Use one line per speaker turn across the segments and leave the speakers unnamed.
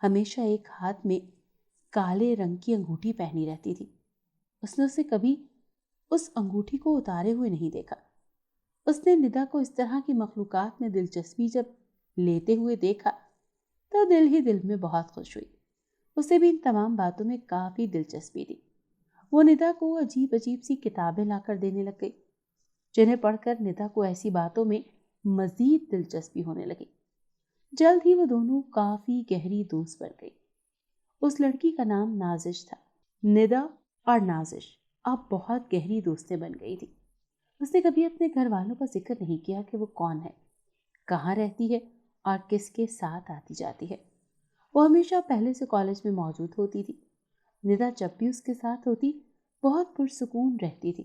ہمیشہ ایک ہاتھ میں کالے رنگ کی انگوٹھی پہنی رہتی تھی۔ اس نے اسے کبھی اس انگوٹھی کو اتارے ہوئے نہیں دیکھا۔ اس نے ندا کو اس طرح کی مخلوقات میں دلچسپی جب لیتے ہوئے دیکھا تو دل ہی دل میں بہت خوش ہوئی۔ اسے بھی ان تمام باتوں میں کافی دلچسپی تھی۔ وہ ندا کو عجیب عجیب سی کتابیں لا کر دینے لگ گئی، جنہیں پڑھ کر ندا کو ایسی باتوں میں مزید دلچسپی ہونے لگی۔ جلد ہی وہ دونوں کافی گہری دوست بن گئی۔ اس لڑکی کا نام نازش تھا۔ ندا اور نازش اب بہت گہری دوستیں بن گئی تھی۔ اس نے کبھی اپنے گھر والوں کا ذکر نہیں کیا کہ وہ کون ہے، کہاں رہتی ہے اور کس کے ساتھ آتی جاتی ہے۔ وہ ہمیشہ پہلے سے کالج میں موجود ہوتی تھی۔ ندا جب بھی اس کے ساتھ ہوتی بہت پرسکون رہتی تھی،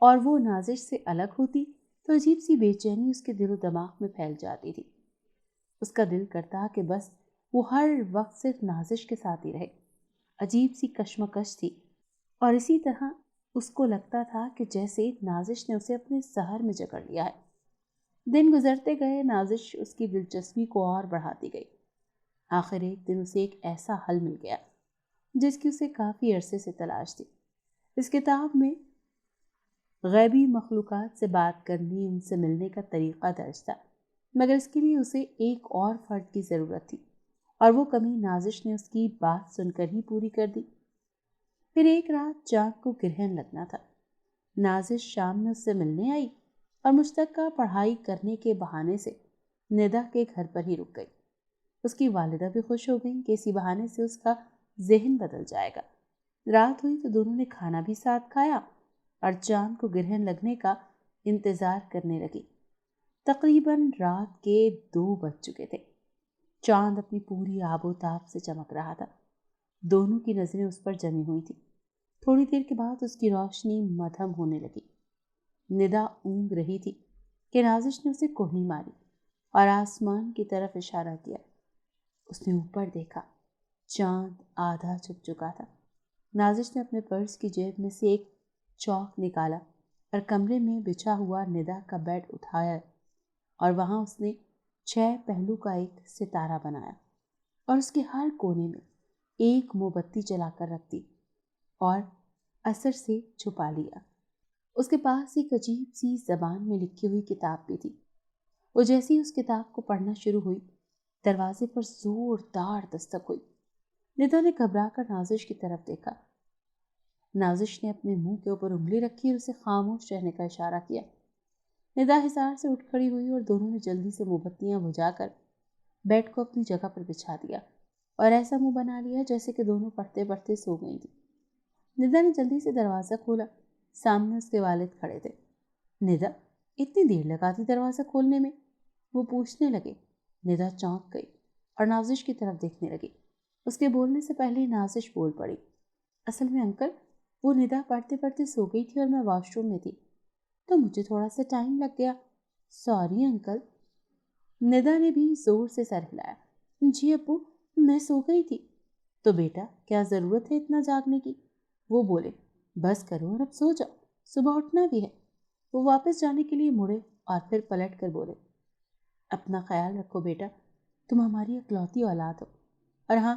اور وہ نازش سے الگ ہوتی تو عجیب سی بے چینی اس کے دل و دماغ میں پھیل جاتی تھی۔ اس کا دل کرتا کہ بس وہ ہر وقت صرف نازش کے ساتھ ہی رہے۔ عجیب سی کشمکش تھی، اور اسی طرح اس کو لگتا تھا کہ جیسے نازش نے اسے اپنے سحر میں جکڑ لیا ہے۔ دن گزرتے گئے، نازش اس کی دلچسپی کو اور بڑھاتی گئی۔ آخر ایک دن اسے ایک ایسا حل مل گیا جس کی اسے کافی عرصے سے تلاش تھی۔ اس کتاب میں غیبی مخلوقات سے بات کرنے، ان سے ملنے کا طریقہ درج تھا، مگر اس کے لیے اسے ایک اور فرد کی ضرورت تھی، اور وہ کمی نازش نے اس کی بات سن کر ہی پوری کر دی۔ پھر ایک رات چاند کو گرہن لگنا تھا۔ نازش شام میں اس سے ملنے آئی اور مشترکہ پڑھائی کرنے کے بہانے سے ندا کے گھر پر ہی رک گئی۔ اس کی والدہ بھی خوش ہو گئی کہ اسی بہانے سے اس کا ذہن بدل جائے گا۔ رات ہوئی تو دونوں نے کھانا بھی ساتھ کھایا اور چاند کو گرہن لگنے کا انتظار کرنے لگی۔ تقریباً رات کے 2 بج چکے تھے۔ چاند اپنی پوری آب و تاب سے چمک رہا تھا۔ دونوں کی نظریں اس پر جمی ہوئی تھیں۔ تھوڑی دیر کے بعد اس کی روشنی مدھم ہونے لگی۔ ندا اونگ رہی تھی کہ نازش نے اسے کوہنی ماری اور آسمان کی طرف اشارہ کیا۔ اس نے اوپر دیکھا، چاند آدھا چھپ چکا تھا۔ نازش نے اپنے پرس کی جیب میں سے ایک چاک نکالا اور کمرے میں بچھا ہوا ندا کا بیڈ اٹھایا، اور وہاں اس نے 6 پہلو کا ایک ستارہ بنایا اور اس کے ہر کونے میں ایک موم بتی جلا کر رکھ دی اور اثر سے چھپا لیا۔ اس کے پاس ایک عجیب سی زبان میں لکھی ہوئی کتاب بھی تھی۔ وہ جیسے ہی اس کتاب کو پڑھنا شروع ہوئی، دروازے پر زوردار دستک ہوئی۔ ندا نے گھبرا کر نازش کی طرف دیکھا۔ نازش نے اپنے منہ کے اوپر انگلی رکھی اور اسے خاموش رہنے کا اشارہ کیا۔ ندا حصار سے اٹھ کھڑی ہوئی اور دونوں نے جلدی سے موم بتیاں بجھا کر بیڈ کو اپنی جگہ پر بچھا دیا اور ایسا منہ بنا لیا جیسے کہ دونوں پڑھتے پڑھتے سو گئی تھی۔ ندا نے جلدی سے دروازہ کھولا۔ سامنے اس کے والد کھڑے تھے۔ ندا، اتنی دیر لگا دی دروازہ کھولنے میں؟ وہ پوچھنے لگے۔ ندا چونک گئی اور نازش کی طرف دیکھنے لگی۔ اس کے بولنے سے پہلے نازش بول پڑی۔ اصل میں انکل، وہ ندا پڑھتے پڑھتے سو گئی تھی اور میں واش روم میں تھی، تو مجھے تھوڑا سا ٹائم لگ گیا۔ Sorry uncle. ندا نے بھی زور سے سر ہلایا۔ جی ابو، میں سو گئی تھی۔ تو بیٹا، کیا ضرورت ہے اتنا جاگنے کی؟ وہ بولے۔ بس کرو اور اب سو جاؤ، صبح اٹھنا بھی ہے۔ وہ واپس جانے کے لیے مڑے اور پھر پلٹ کر بولے، اپنا خیال رکھو بیٹا، تم ہماری اکلوتی اولاد ہو، اور ہاں،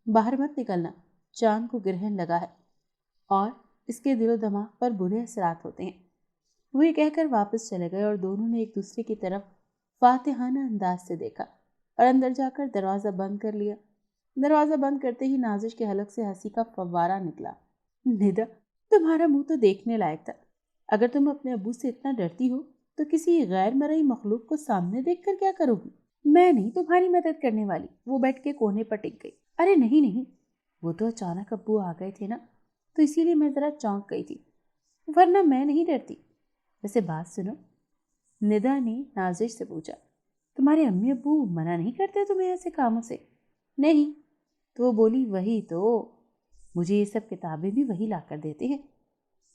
باہر مت نکلنا، چاند کو گرہن لگا ہے اور اس کے دل و دماغ پر برے اثرات ہوتے ہیں۔ وہ یہ کہہ کر واپس چلے گئے اور دونوں نے ایک دوسرے کی طرف فاتحانہ انداز سے دیکھا اور اندر جا کر دروازہ بند کر لیا۔ دروازہ بند کرتے ہی نازش کے حلق سے ہنسی کا فوارہ نکلا۔ ندا، تمہارا منہ تو دیکھنے لائق تھا۔ اگر تم اپنے ابو سے اتنا ڈرتی ہو تو کسی غیر مرئی مخلوق کو سامنے دیکھ کر کیا کرو گی؟ میں نہیں تمہاری مدد کرنے والی، وہ بیڈ کے کونے پر ٹک گئی۔ ارے نہیں نہیں، وہ تو اچانک ابو آ گئے تھے نا، تو اسی لیے میں ذرا چونک گئی تھی، ورنہ میں نہیں ڈرتی۔ ویسے بات سنو، ندا نے نازش سے پوچھا، تمہارے امی ابو منع نہیں کرتے تمہیں ایسے کاموں سے؟ نہیں۔ تو وہ بولی، وہی تو، مجھے یہ سب کتابیں بھی وہی لا کر دیتے ہیں۔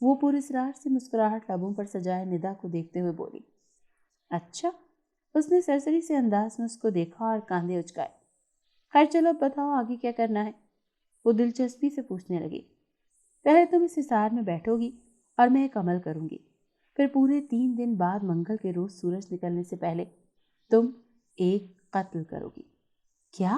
وہ پورے اصرار سے مسکراہٹ لبوں پر سجائے ندا کو دیکھتے ہوئے بولی۔ اچھا۔ اس نے سرسری سے انداز میں اس کو دیکھا اور کاندھے اچکائے۔ خیر چلو، بتاؤ آگے کیا کرنا ہے؟ وہ دلچسپی سے پوچھنے لگی۔ پہلے تم اس حصار میں بیٹھو گی اور میں ایک عمل کروں گی، پھر پورے 3 دن بعد منگل کے روز سورج نکلنے سے پہلے تم ایک قتل کرو گی۔ کیا؟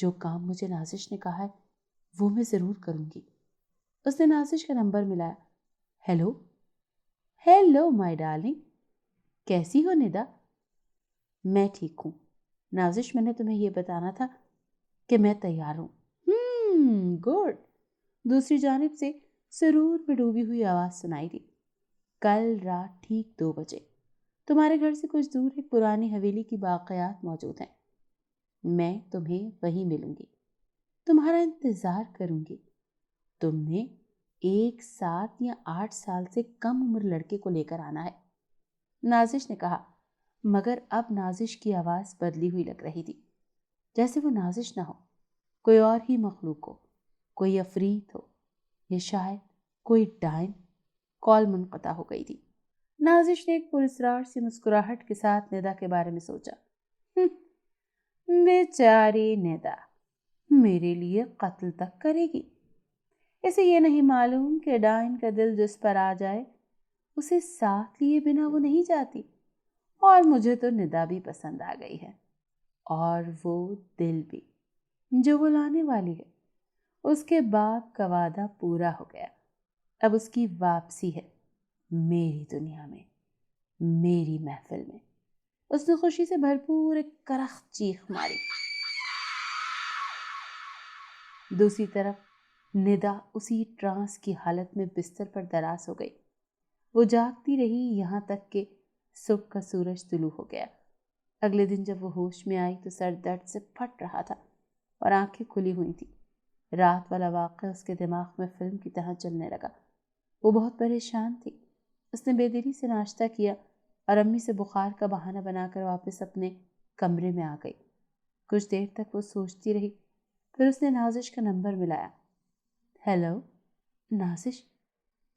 جو کام مجھے نازش نے کہا ہے وہ میں ضرور کروں گی۔ اس نے نازش کا number Malaya. Hello hello my darling, کیسی ہو ندا؟ میں ٹھیک ہوں نازش، میں نے تمہیں یہ بتانا تھا کہ میں تیار ہوں۔ گڈ۔ دوسری جانب سے سرور میں ڈوبی ہوئی آواز سنائی دی۔ کل رات ٹھیک 2 بجے تمہارے گھر سے کچھ دور ایک پرانی حویلی کی باقیات موجود ہیں۔ میں تمہیں وہیں ملوں گی، تمہارا انتظار کروں گی۔ تم نے ایک 7 یا 8 سال سے کم عمر لڑکے کو لے کر آنا ہے، نازش نے کہا، مگر اب نازش کی آواز بدلی ہوئی لگ رہی تھی، جیسے وہ نازش نہ ہو، کوئی اور ہی مخلوق ہو، کوئی عفریت ہو، یا شاید کوئی ڈائن۔ کال منقطع ہو گئی تھی۔ نازش نے ایک پراسرار سی مسکراہٹ کے ساتھ ندا کے بارے میں سوچا۔ بیچاری ندا میرے لیے قتل تک کرے گی۔ اسے یہ نہیں معلوم کہ ڈائن کا دل جس پر آ جائے اسے ساتھ لیے بنا وہ نہیں جاتی۔ اور مجھے تو ندا بھی پسند آ گئی ہے، اور وہ دل بھی جو وہ لانے والی ہے۔ اس کے باپ کا وعدہ پورا ہو گیا، اب اس کی واپسی ہے میری دنیا میں، میری محفل میں۔ اس نے خوشی سے بھرپور ایک کرخت چیخ ماری۔ دوسری طرف ندا اسی ٹرانس کی حالت میں بستر پر دراز ہو گئی۔ وہ جاگتی رہی یہاں تک کہ صبح کا سورج طلوع ہو گیا۔ اگلے دن جب وہ ہوش میں آئی تو سر درد سے پھٹ رہا تھا اور آنکھیں کھلی ہوئی تھیں۔ رات والا واقعہ اس کے دماغ میں فلم کی طرح چلنے لگا۔ وہ بہت پریشان تھی۔ اس نے بے دلی سے ناشتہ کیا اور امی سے بخار کا بہانہ بنا کر واپس اپنے کمرے میں آ گئی۔ کچھ دیر تک وہ سوچتی رہی، پھر اس نے نازش کا نمبر ملایا۔ ہیلو نازش،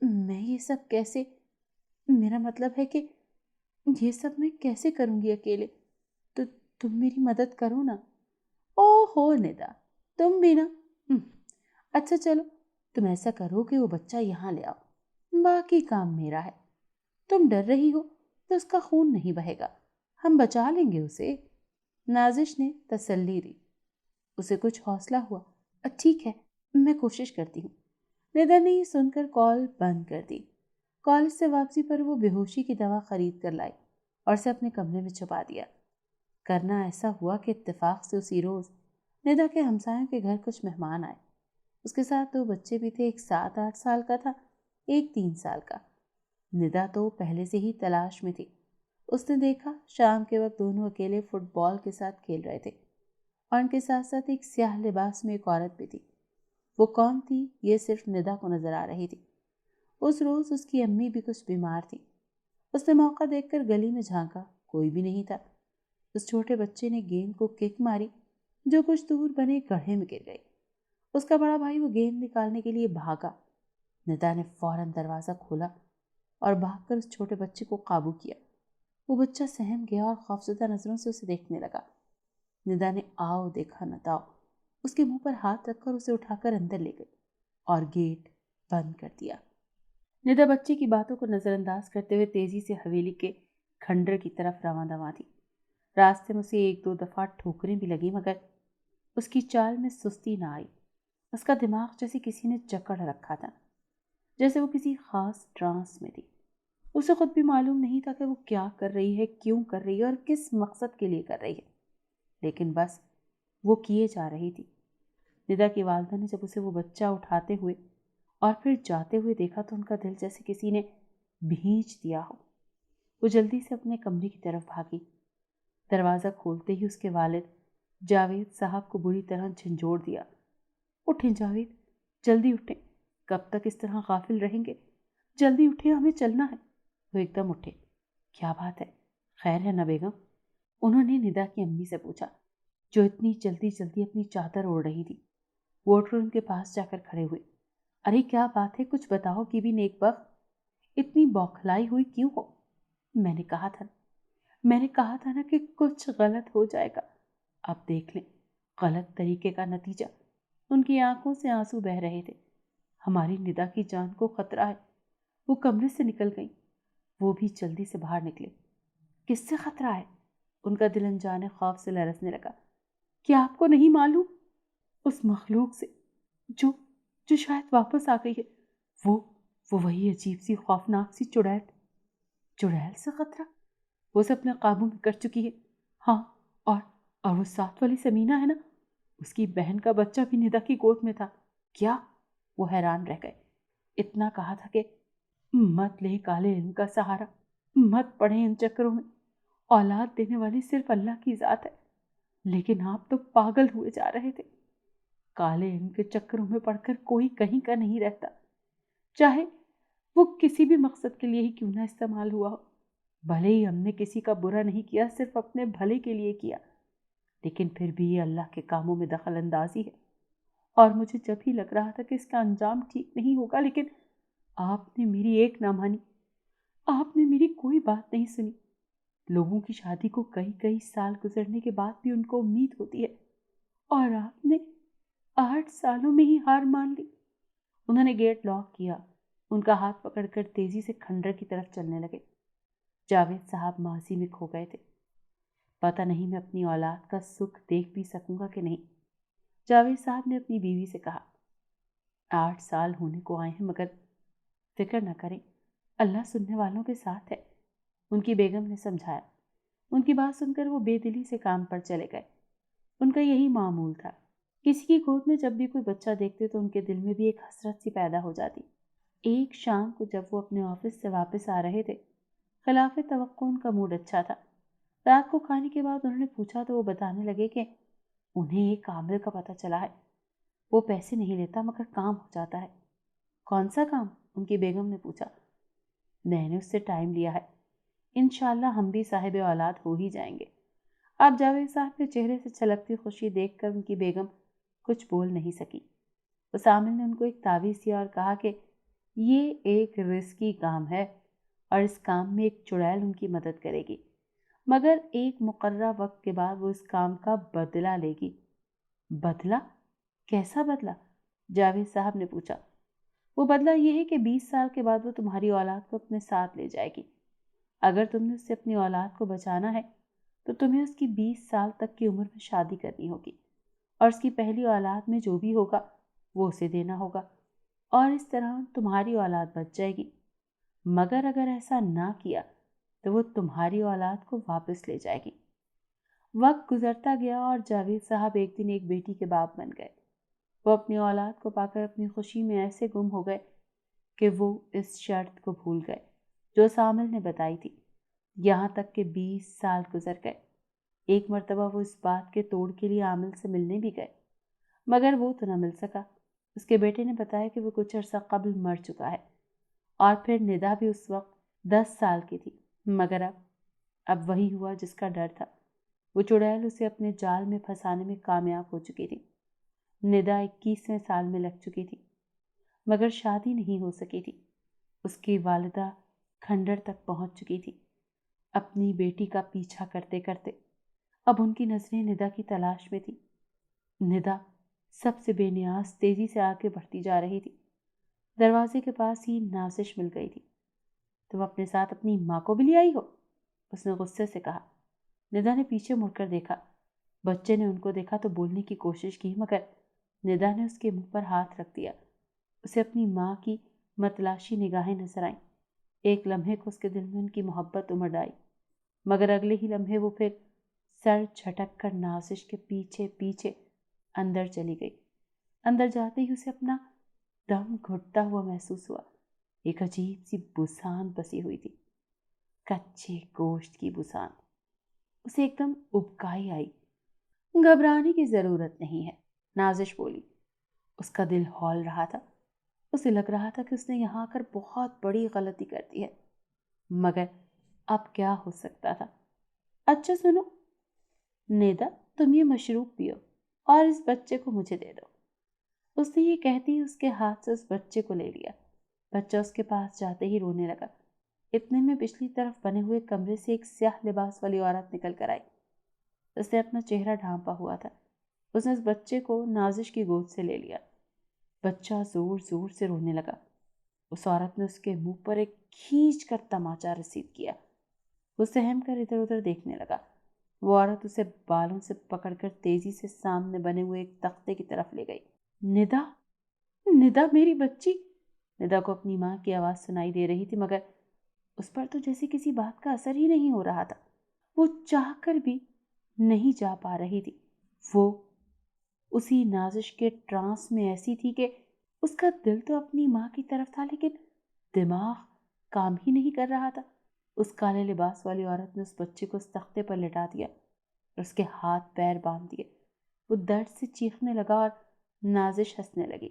میں یہ سب کیسے، میرا مطلب ہے کہ یہ سب میں کیسے کروں گی اکیلے؟ تو تم میری مدد کرو نا۔ او ہو ندا، تم بھی نا۔ اچھا چلو، تم ایسا کرو کہ وہ بچہ یہاں لے آؤ، باقی کام میرا ہے۔ تم ڈر رہی ہو تو اس کا خون نہیں بہے گا، ہم بچا لیں گے اسے، نازش نے تسلی دی۔ اسے کچھ حوصلہ ہوا۔ ٹھیک ہے، میں کوشش کرتی ہوں۔ ندا نے یہ سن کر کال بند کر دی۔ کالج سے واپسی پر وہ بے ہوشی کی دوا خرید کر لائی اور اسے اپنے کمرے میں چھپا دیا۔ کرنا ایسا ہوا کہ اتفاق سے اسی روز ندا کے ہمسایوں کے گھر کچھ مہمان آئے۔ اس کے ساتھ 2 بچے بھی تھے، ایک 7-8 سال کا تھا، ایک 3 سال کا۔ ندا تو پہلے سے ہی تلاش میں تھی۔ اس نے دیکھا شام کے وقت دونوں اکیلے فٹ بال کے ساتھ کھیل رہے تھے، اور ان کے ساتھ ساتھ ایک سیاہ لباس میں ایک عورت بھی تھی۔ وہ کون تھی یہ صرف ندا کو نظر آ رہی تھی۔ اس روز اس کی امی بھی کچھ بیمار تھی۔ اس نے موقع دیکھ کر گلی میں جھانکا، کوئی بھی نہیں تھا۔ اس چھوٹے بچے نے گیند کو کک ماری جو کچھ دور بنے گڑھے میں گر گئی۔ اس کا بڑا بھائی وہ گیند نکالنے کے لیے بھاگا۔ ندا نے فوراً دروازہ کھولا اور بھاگ کر اس چھوٹے بچے کو قابو کیا۔ وہ بچہ سہم گیا اور خوفزدہ نظروں سے اسے دیکھنے لگا۔ ندا نے آؤ دیکھا نہ تاؤ اس کے منہ پر ہاتھ رکھ کر اسے اٹھا کر اندر لے گئی اور گیٹ بند کر دیا۔ ندا بچے کی باتوں کو نظر انداز کرتے ہوئے تیزی سے حویلی کے کھنڈر کی طرف رواں دواں تھی۔ راستے میں اسے 1-2 دفعہ ٹھوکریں بھی لگی، مگر اس کی چال میں سستی نہ آئی۔ اس کا دماغ جیسے کسی نے جکڑ رکھا تھا، جیسے وہ کسی خاص ٹرانس میں تھی۔ اسے خود بھی معلوم نہیں تھا کہ وہ کیا کر رہی ہے، کیوں کر رہی ہے اور کس مقصد کے لیے کر رہی ہے، لیکن بس وہ کیے جا رہی تھی۔ ندا کی والدہ نے جب اسے وہ بچہ اٹھاتے ہوئے اور پھر جاتے ہوئے دیکھا تو ان کا دل جیسے کسی نے بھینچ دیا ہو۔ وہ جلدی سے اپنے کمرے کی طرف بھاگی۔ دروازہ کھولتے ہی اس کے والد جاوید صاحب کو بری طرح جھنجھوڑ دیا۔ اٹھیں جاوید، جلدی اٹھیں، کب تک اس طرح غافل رہیں گے؟ جلدی اٹھیں، ہمیں چلنا ہے۔ وہ ایک دم اٹھے۔ کیا بات ہے، خیر ہے نا بیگم؟ انہوں نے ندا کی امی سے پوچھا، جو اتنی جلدی جلدی اپنی چادر اوڑھ رہی تھی۔ ووٹر ان کے پاس جا کر کھڑے ہوئے۔ ارے کیا بات ہے، کچھ بتاؤ کی بھی نیک بخت، اتنی بوکھلائی ہوئی کیوں ہو؟ میں نے کہا تھا نا کہ کچھ غلط ہو جائے گا۔ اب دیکھ لیں غلط طریقے کا نتیجہ۔ ان کی آنکھوں سے آنسو بہہ رہے تھے۔ ہماری ندا کی جان کو خطرہ ہے۔ وہ کمرے سے نکل گئی۔ وہ بھی جلدی سے باہر نکلے۔ کس سے خطرہ ہے؟ ان کا دل انجانے خوف سے لرزنے لگا۔ کیا آپ کو نہیں معلوم؟ اس مخلوق سے جو جو شاید واپس آ گئی ہے، وہ وہی عجیب سی خوفناک سی چڑیل۔ چڑیل سے خطرہ؟ وہ اسے اپنے قابو میں کر چکی ہے۔ ہاں، اور وہ ساتھ والی سمینا ہے نا، اس کی بہن کا بچہ بھی ندا کی گود میں تھا۔ کیا؟ وہ حیران رہ گئے۔ اتنا کہا تھا کہ مت لیں کالے علم کا سہارا، مت پڑھیں ان چکروں میں، اولاد دینے والی صرف اللہ کی ذات ہے۔ لیکن آپ تو پاگل ہوئے جا رہے تھے۔ کالے علم کے چکروں میں پڑھ کر کوئی کہیں کا نہیں رہتا، چاہے وہ کسی بھی مقصد کے لیے ہی کیوں نہ استعمال ہوا ہو۔ بھلے ہی ہم نے کسی کا برا نہیں کیا، صرف اپنے بھلے کے لیے کیا، لیکن پھر بھی یہ اللہ کے کاموں میں دخل اندازی ہے۔ اور مجھے جب ہی لگ رہا تھا کہ اس کا انجام ٹھیک نہیں ہوگا، لیکن آپ نے میری ایک نہ مانی، آپ نے میری کوئی بات نہیں سنی۔ لوگوں کی شادی کو کئی سال گزرنے کے بعد بھی ان کو امید ہوتی ہے، اور آپ نے 8 سالوں میں ہی ہار مان لی۔ انہوں نے گیٹ لاک کیا، ان کا ہاتھ پکڑ کر تیزی سے کھنڈر کی طرف چلنے لگے۔ جاوید صاحب ماضی میں کھو گئے تھے۔ پتہ نہیں میں اپنی اولاد کا سکھ دیکھ بھی سکوں گا کہ نہیں، جاوید صاحب نے اپنی بیوی سے کہا۔ 8 سال ہونے کو آئے ہیں، مگر فکر نہ کریں، اللہ سننے والوں کے ساتھ ہے، ان کی بیگم نے سمجھایا۔ ان کی بات سن کر وہ بے دلی سے کام پر چلے گئے۔ ان کا یہی معمول تھا، کسی کی گود میں جب بھی کوئی بچہ دیکھتے تو ان کے دل میں بھی ایک حسرت سی پیدا ہو جاتی۔ ایک شام کو جب وہ اپنے آفس سے واپس آ رہے تھے، خلاف توقع ان کا موڈ اچھا تھا۔ رات کو کھانے کے بعد انہوں نے پوچھا تو وہ بتانے لگے کہ انہیں ایک عامل کا پتہ چلا ہے، وہ پیسے نہیں لیتا مگر کام ہو جاتا ہے۔ کون سا کام؟ ان کی بیگم نے پوچھا۔ میں نے اس سے ٹائم لیا ہے، انشاءاللہ ہم بھی صاحب اولاد ہو ہی جائیں گے۔ آپ جاوید صاحب کے چہرے سے چھلکتی خوشی دیکھ کر ان کی بیگم کچھ بول نہیں سکی۔ اس عامل نے ان کو ایک تعویذ دیا اور کہا کہ یہ ایک رزقی کام ہے، اور اس کام میں ایک چڑیل ان کی مدد کرے گی، مگر ایک مقررہ وقت کے بعد وہ اس کام کا بدلہ لے گی۔ بدلہ؟ کیسا بدلہ؟ جاوید صاحب نے پوچھا۔ وہ بدلہ یہ ہے کہ 20 سال کے بعد وہ تمہاری اولاد کو اپنے ساتھ لے جائے گی۔ اگر تم نے اس سے اپنی اولاد کو بچانا ہے تو تمہیں اس کی 20 سال تک کی عمر میں شادی کرنی ہوگی، اور اس کی پہلی اولاد میں جو بھی ہوگا وہ اسے دینا ہوگا، اور اس طرح تمہاری اولاد بچ جائے گی۔ مگر اگر ایسا نہ کیا تو وہ تمہاری اولاد کو واپس لے جائے گی۔ وقت گزرتا گیا اور جاوید صاحب ایک دن ایک بیٹی کے باپ بن گئے۔ وہ اپنی اولاد کو پا کر اپنی خوشی میں ایسے گم ہو گئے کہ وہ اس شرط کو بھول گئے جو سامل نے بتائی تھی۔ یہاں تک کہ 20 سال گزر گئے۔ ایک مرتبہ وہ اس بات کے توڑ کے لیے عامل سے ملنے بھی گئے، مگر وہ تو نہ مل سکا۔ اس کے بیٹے نے بتایا کہ وہ کچھ عرصہ قبل مر چکا ہے، اور پھر ندا بھی اس وقت 10 سال کی تھی، مگر اب وہی ہوا جس کا ڈر تھا۔ وہ چڑیل اسے اپنے جال میں پھنسانے میں کامیاب ہو چکی تھی۔ ندا 21ویں سال میں لگ چکی تھی، مگر شادی نہیں ہو سکی تھی۔ اس کی والدہ کھنڈر تک پہنچ چکی تھی اپنی بیٹی کا پیچھا کرتے کرتے۔ اب ان کی نظریں ندا کی تلاش میں تھی۔ ندا سب سے بے نیاز تیزی سے آگے بڑھتی جا رہی تھی۔ دروازے کے پاس ہی نازش مل گئی تھی۔ تم اپنے ساتھ اپنی ماں کو بھی لے آئی ہو؟ اس نے غصے سے کہا۔ ندا نے پیچھے مڑ کر دیکھا۔ بچے نے ان کو دیکھا تو بولنے کی کوشش کی، مگر ندا نے اس کے منہ پر ہاتھ رکھ دیا۔ اسے اپنی ماں کی متلاشی نگاہیں نظر آئیں۔ ایک لمحے کو اس کے دل میں ان کی محبت امڑ آئی، مگر اگلے ہی لمحے وہ پھر سر جھٹک کر نازش کے پیچھے پیچھے اندر چلی گئی۔ اندر جاتے ہی اسے اپنا دم گھٹتا ہوا محسوس ہوا۔ ایک عجیب سی بسان بسی ہوئی تھی، کچے گوشت کی بسان۔ اسے ایک دم ابکائی آئی۔ گھبرانے کی ضرورت نہیں ہے، نازش بولی۔ اس کا دل ہول رہا تھا۔ اسے لگ رہا تھا کہ اس نے یہاں آ کر بہت بڑی غلطی کر دی ہے، مگر اب کیا ہو سکتا تھا۔ اچھا سنو نیدا، تم یہ مشروب پیو اور اس بچے کو مجھے دے دو۔ اس نے یہ کہتی اس کے ہاتھ سے اس بچے کو لے لیا۔ بچہ اس کے پاس جاتے ہی رونے لگا۔ اتنے میں پچھلی طرف بنے ہوئے کمرے سے ایک سیاہ لباس والی عورت نکل کر آئی۔ اس نے اپنا چہرہ ڈھانپا ہوا تھا۔ اس نے اس بچے کو نازش کی گود سے لے لیا۔ بچہ زور زور سے رونے لگا۔ اس عورت نے اس کے منہ پر ایک کھینچ کر تماچا رسید کیا۔ وہ سہم کر ادھر ادھر دیکھنے لگا۔ وہ عورت اسے بالوں سے پکڑ کر تیزی سے سامنے بنے ہوئے ایک تختے کی طرف لے گئی۔ ندا، ندا میری بچی۔ ندا کو اپنی ماں کی آواز سنائی دے رہی تھی، مگر اس پر تو جیسے کسی بات کا اثر ہی نہیں ہو رہا تھا۔ وہ چاہ کر بھی نہیں جا پا رہی تھی۔ وہ اسی نازش کے ٹرانس میں ایسی تھی کہ اس کا دل تو اپنی ماں کی طرف تھا، لیکن دماغ کام ہی نہیں کر رہا تھا۔ اس کالے لباس والی عورت نے اس بچے کو اس تختے پر لٹا دیا اور اس کے ہاتھ پیر باندھ دیے۔ وہ درد سے چیخنے لگا اور نازش ہنسنے لگی۔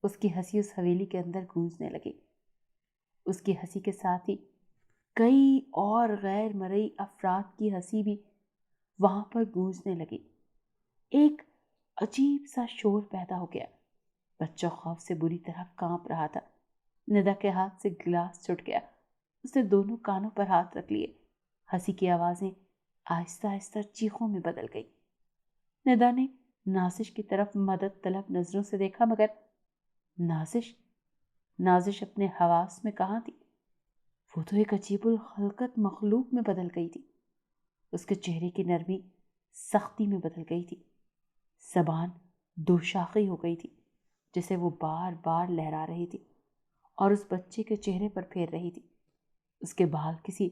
اس کی ہنسی اس حویلی کے اندر گونجنے لگی۔ اس کی ہنسی کے ساتھ ہی کئی اور غیر مرئی افراد کی ہنسی بھی وہاں پر گونجنے لگی۔ ایک عجیب سا شور پیدا ہو گیا۔ بچہ خوف سے بری طرح کانپ رہا تھا۔ ندا کے ہاتھ سے گلاس چھٹ گیا۔ اس نے دونوں کانوں پر ہاتھ رکھ لیے۔ ہنسی کی آوازیں آہستہ آہستہ چیخوں میں بدل گئی۔ ندا نے نازش کی طرف مدد طلب نظروں سے دیکھا، مگر نازش اپنے حواس میں کہاں تھی؟ وہ تو ایک عجیب الخلقت مخلوق میں بدل گئی تھی۔ اس کے چہرے کی نرمی سختی میں بدل گئی تھی۔ زبان دو شاخی ہو گئی تھی جسے وہ بار بار لہرا رہی تھی اور اس بچے کے چہرے پر پھیر رہی تھی۔ اس کے بال کسی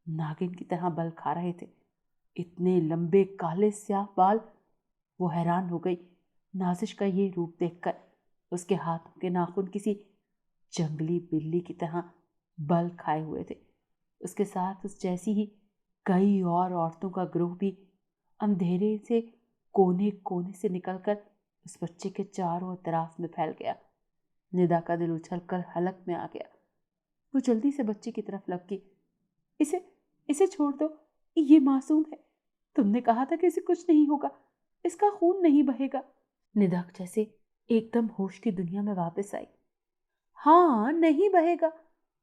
ناگن کی طرح بل کھا رہے تھے، اتنے لمبے کالے سیاہ بال۔ وہ حیران ہو گئی نازش کا یہ روپ دیکھ کر۔ اس کے ہاتھوں کے ناخن کسی جنگلی بلی کی طرح بل کھائے ہوئے تھے۔ اس کے ساتھ اس جیسی ہی کئی اور عورتوں کا گروہ بھی اندھیرے سے کونے کونے سے نکل کر اس بچے کے چاروں اطراف میں پھیل گیا۔ ندا کا دل اچھل کر حلق میں آ گیا۔ وہ جلدی سے بچے کی طرف لپکی۔ اسے چھوڑ دو، یہ معصوم ہے۔ تم نے کہا تھا کہ اسے کچھ نہیں ہوگا، اس کا خون نہیں بہے گا۔ ندا جیسے ایک دم ہوش کی دنیا میں واپس آئی۔ ہاں، نہیں بہے گا،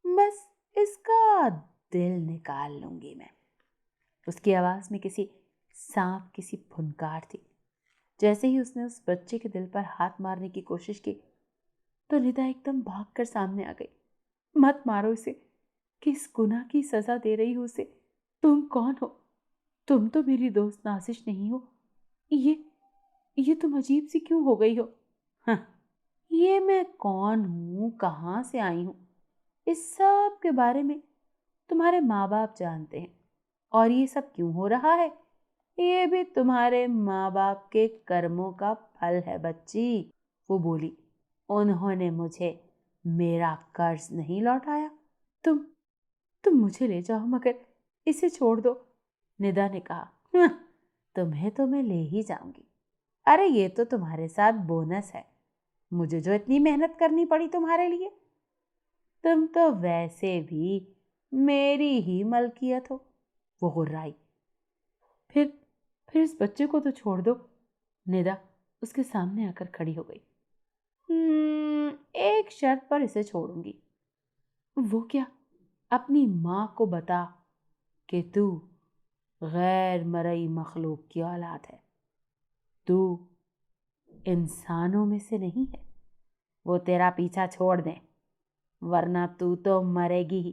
بس اس کا دل نکال لوں گی میں۔ اس کی آواز میں کسی سانپ کی سی پھنکار تھی۔ جیسے ہی اس نے اس بچے کے دل پر ہاتھ مارنے کی کوشش کی تو ندا ایک دم بھاگ کر سامنے آ گئی۔ مت مارو اسے، کس گناہ کی سزا دے رہی ہو اسے؟ تم کون ہو؟ تم تو میری دوست نازش نہیں ہو۔ یہ تم عجیب سی کیوں ہو گئی ہو؟ ہاں، یہ میں کون ہوں، کہاں سے آئی ہوں، اس سب کے بارے میں تمہارے ماں باپ جانتے ہیں۔ اور یہ سب کیوں ہو رہا ہے؟ یہ بھی تمہارے ماں باپ کے کرموں کا پھل ہے بچی۔ وہ بولی، انہوں نے مجھے میرا قرض نہیں لوٹایا۔ تم مجھے لے جاؤ، مگر اسے چھوڑ دو۔ ندا نے کہا، تمہیں تو میں لے ہی جاؤں گی۔ ارے یہ تو تمہارے ساتھ بونس ہے، مجھے جو اتنی محنت کرنی پڑی تمہارے لیے۔ تم تو ویسے بھی میری ہی ملکیت ہو۔ وہ غرائی۔ پھر اس بچے کو تو چھوڑ دو۔ ندا اس کے سامنے آ کر کھڑی ہو گئی۔ ایک شرط پر اسے چھوڑوں گی۔ وہ کیا؟ اپنی ماں کو بتا کہ تو غیر مرئی مخلوق کی اولاد ہے، تو انسانوں میں سے نہیں ہے۔ وہ تیرا پیچھا چھوڑ دیں، ورنہ تو مرے گی ہی،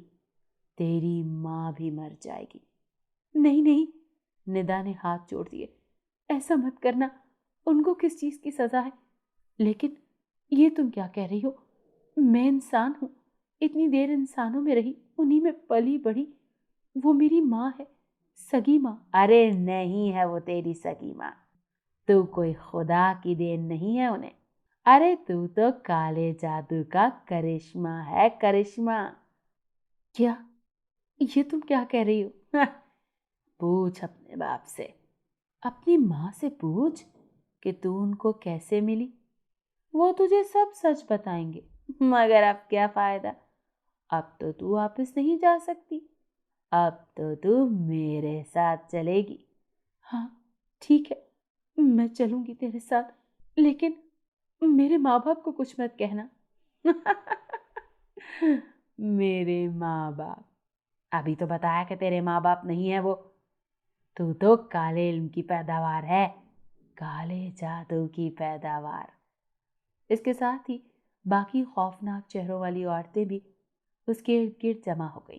تیری ماں بھی مر جائے گی۔ نہیں، ندا نے ہاتھ جوڑ دیے، ایسا مت کرنا، ان کو کس چیز کی سزا ہے؟ لیکن یہ تم کیا کہہ رہی ہو؟ میں انسان ہوں، اتنی دیر انسانوں میں رہی، انہی میں پلی بڑھی۔ وہ میری ماں ہے، سگی ماں۔ ارے نہیں ہے وہ تیری سگی ماں، تو کوئی خدا کی دین نہیں ہے انہیں۔ ارے تو کالے جادو کا کرشمہ ہے، کرشمہ۔ کیا؟ یہ تم کیا کہہ رہی ہو؟ پوچھ اپنے باپ سے، اپنی ماں سے پوچھ کہ تو ان کو کیسے ملی۔ وہ تجھے سب سچ بتائیں گے، مگر اب کیا فائدہ؟ اب تو واپس نہیں جا سکتی، اب تو میرے ساتھ چلے گی۔ ہاں ٹھیک ہے، میں چلوں گی تیرے ساتھ، لیکن میرے ماں باپ کو کچھ مت کہنا۔ میرے ماں باپ؟ ابھی تو بتایا کہ تیرے ماں باپ نہیں ہے وہ۔ تو کالے علم کی پیداوار ہے، کالے جادو کی پیداوار۔ اس کے ساتھ ہی باقی خوفناک چہروں والی عورتیں بھی اس کے ارد گرد جمع ہو گئی۔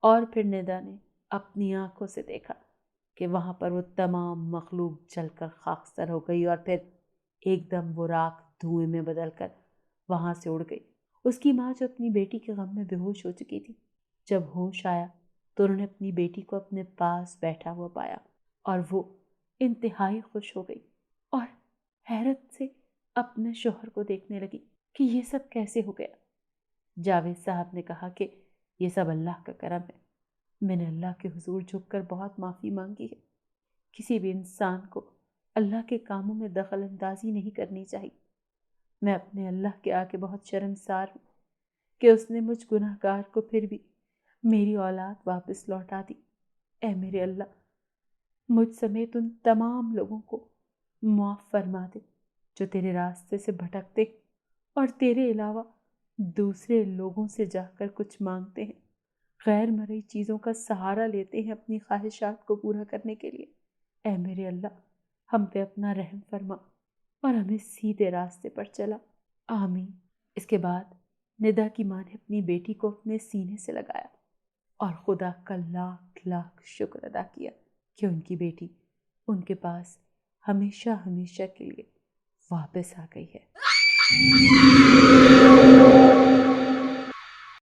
اور پھر ندا نے اپنی آنکھوں سے دیکھا کہ وہاں پر وہ تمام مخلوق جل کر خاکستر ہو گئی اور پھر ایک دم وہ راکھ دھوئیں میں بدل کر وہاں سے اڑ گئی۔ اس کی ماں جو اپنی بیٹی کے غم میں بے ہوش ہو چکی تھی، جب ہوش آیا تو انہوں نے اپنی بیٹی کو اپنے پاس بیٹھا ہوا پایا اور وہ انتہائی خوش ہو گئی اور حیرت سے اپنے شوہر کو دیکھنے لگی کہ یہ سب کیسے ہو گیا۔ جاوید صاحب نے کہا کہ یہ سب اللہ کا کرم ہے۔ میں نے اللہ کے حضور جھک کر بہت معافی مانگی ہے۔ کسی بھی انسان کو اللہ کے کاموں میں دخل اندازی نہیں کرنی چاہیے۔ میں اپنے اللہ کے آگے بہت شرمسار ہوں کہ اس نے مجھ گناہ گار کو پھر بھی میری اولاد واپس لوٹا دی۔ اے میرے اللہ، مجھ سمیت ان تمام لوگوں کو معاف فرما دے جو تیرے راستے سے بھٹکتے اور تیرے علاوہ دوسرے لوگوں سے جا کر کچھ مانگتے ہیں، غیر مرئی چیزوں کا سہارا لیتے ہیں اپنی خواہشات کو پورا کرنے کے لیے۔ اے میرے اللہ، ہم پہ اپنا رحم فرما اور ہمیں سیدھے راستے پر چلا، آمین۔ اس کے بعد ندا کی ماں نے اپنی بیٹی کو اپنے سینے سے لگایا اور خدا کا لاکھ لاکھ شکر ادا کیا کہ ان کی بیٹی ان کے پاس ہمیشہ ہمیشہ کے لیے واپس آ گئی ہے۔